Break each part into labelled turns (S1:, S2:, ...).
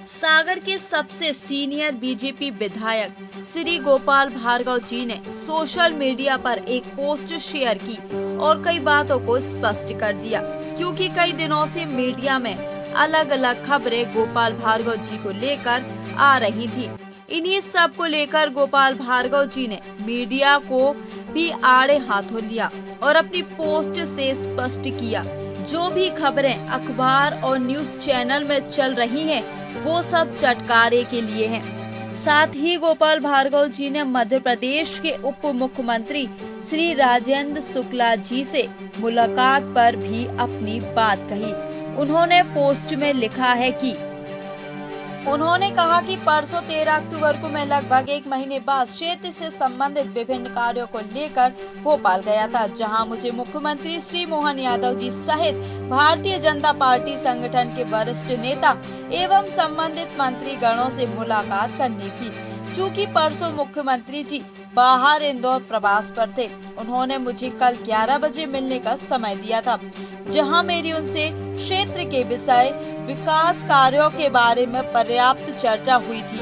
S1: सागर के सबसे senior BJP विधायक श्री गोपाल भार्गव जी ने सोशल मीडिया पर एक पोस्ट शेयर की और कई बातों को स्पष्ट कर दिया, क्योंकि कई दिनों से मीडिया में अलग अलग खबरें गोपाल भार्गव जी को लेकर आ रही थी। इन्हीं सब को लेकर गोपाल भार्गव जी ने मीडिया को भी आड़े हाथों लिया और अपनी पोस्ट से स्पष्ट किया, जो भी खबरें अखबार और न्यूज चैनल में चल रही हैं, वो सब चटकारे के लिए हैं। साथ ही गोपाल भार्गव जी ने मध्य प्रदेश के उप मुख्यमंत्री श्री राजेंद्र शुक्ला जी से मुलाकात पर भी अपनी बात कही। उन्होंने पोस्ट में लिखा है कि उन्होंने कहा कि परसों 13 अक्टूबर को मैं लगभग एक महीने बाद क्षेत्र से संबंधित विभिन्न कार्यों को लेकर भोपाल गया था, जहां मुझे मुख्यमंत्री श्री मोहन यादव जी सहित भारतीय जनता पार्टी संगठन के वरिष्ठ नेता एवं संबंधित मंत्री गणों से मुलाकात करनी थी। चूँकि परसों मुख्यमंत्री जी बाहर इंदौर प्रवास पर थे, उन्होंने मुझे कल 11 बजे मिलने का समय दिया था, जहां मेरी उनसे क्षेत्र के विषय विकास कार्यों के बारे में पर्याप्त चर्चा हुई थी।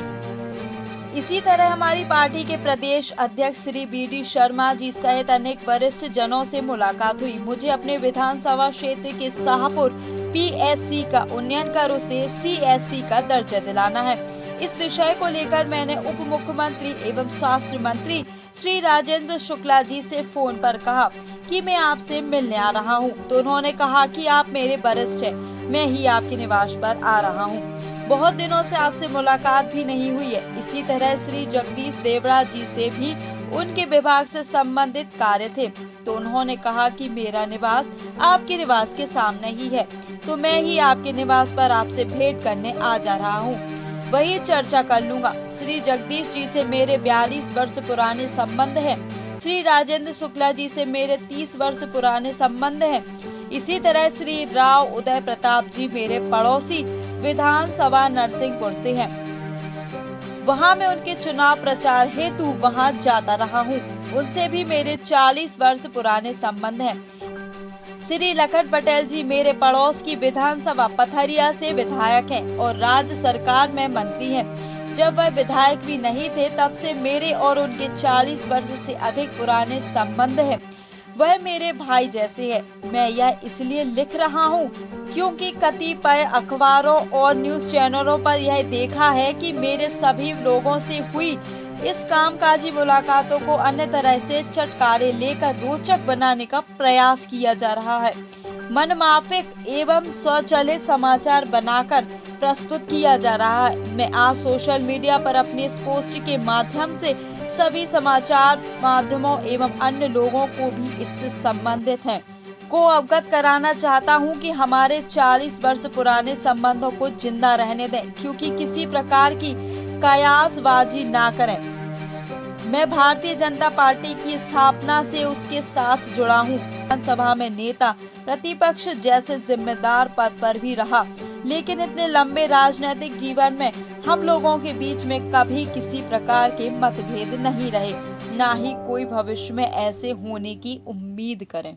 S1: इसी तरह हमारी पार्टी के प्रदेश अध्यक्ष श्री BD शर्मा जी सहित अनेक वरिष्ठ जनों से मुलाकात हुई। मुझे अपने विधानसभा क्षेत्र के शाहपुर PSC का उन्नयन कर उसे CSC का दर्जा दिलाना है। इस विषय को लेकर मैंने उप मुख्यमंत्री एवं स्वास्थ्य मंत्री श्री राजेंद्र शुक्ला जी से फोन पर कहा कि मैं आपसे मिलने आ रहा हूं, तो उन्होंने कहा कि आप मेरे वरिष्ठ हैं, मैं ही आपके निवास पर आ रहा हूं। बहुत दिनों से आपसे मुलाकात भी नहीं हुई है। इसी तरह श्री जगदीश देवड़ा जी से भी उनके विभाग से संबंधित कार्य थे, तो उन्होंने कहा कि मेरा निवास आपके निवास के सामने ही है, तो मैं ही आपके निवास पर आपसे भेंट करने आ जा रहा हूँ, वही चर्चा कर लूंगा। श्री जगदीश जी से मेरे 42 वर्ष पुराने संबंध हैं। श्री राजेंद्र शुक्ला जी से मेरे 30 वर्ष पुराने संबंध हैं। इसी तरह श्री राव उदय प्रताप जी मेरे पड़ोसी विधानसभा नरसिंहपुर से हैं। वहां मैं उनके चुनाव प्रचार हेतु वहां जाता रहा हूं। उनसे भी मेरे 40 वर्ष पुराने संबंध हैं। श्री लखन पटेल जी मेरे पड़ोस की विधानसभा पथरिया से विधायक हैं और राज्य सरकार में मंत्री हैं। जब वह विधायक भी नहीं थे, तब से मेरे और उनके 40 वर्ष से अधिक पुराने संबंध हैं। वह मेरे भाई जैसे हैं। मैं यह इसलिए लिख रहा हूं क्योंकि कतिपय अखबारों और न्यूज चैनलों पर यह देखा है कि मेरे सभी लोगों से हुई इस कामकाजी मुलाकातों को अन्य तरह से चटकारे लेकर रोचक बनाने का प्रयास किया जा रहा है। मनमाफिक एवं स्वचालित समाचार बनाकर प्रस्तुत किया जा रहा है। मैं आज सोशल मीडिया पर अपने इस पोस्ट के माध्यम से सभी समाचार माध्यमों एवं अन्य लोगों को भी इससे संबंधित हैं को अवगत कराना चाहता हूं कि हमारे 40 वर्ष पुराने संबंधों को जिंदा रहने दें, क्योंकि किसी प्रकार की कयासबाजी ना करें। मैं भारतीय जनता पार्टी की स्थापना से उसके साथ जुड़ा हूं। विधानसभा में नेता प्रतिपक्ष जैसे जिम्मेदार पद पर भी रहा, लेकिन इतने लंबे राजनीतिक जीवन में हम लोगों के बीच में कभी किसी प्रकार के मतभेद नहीं रहे, ना ही कोई भविष्य में ऐसे होने की उम्मीद करें।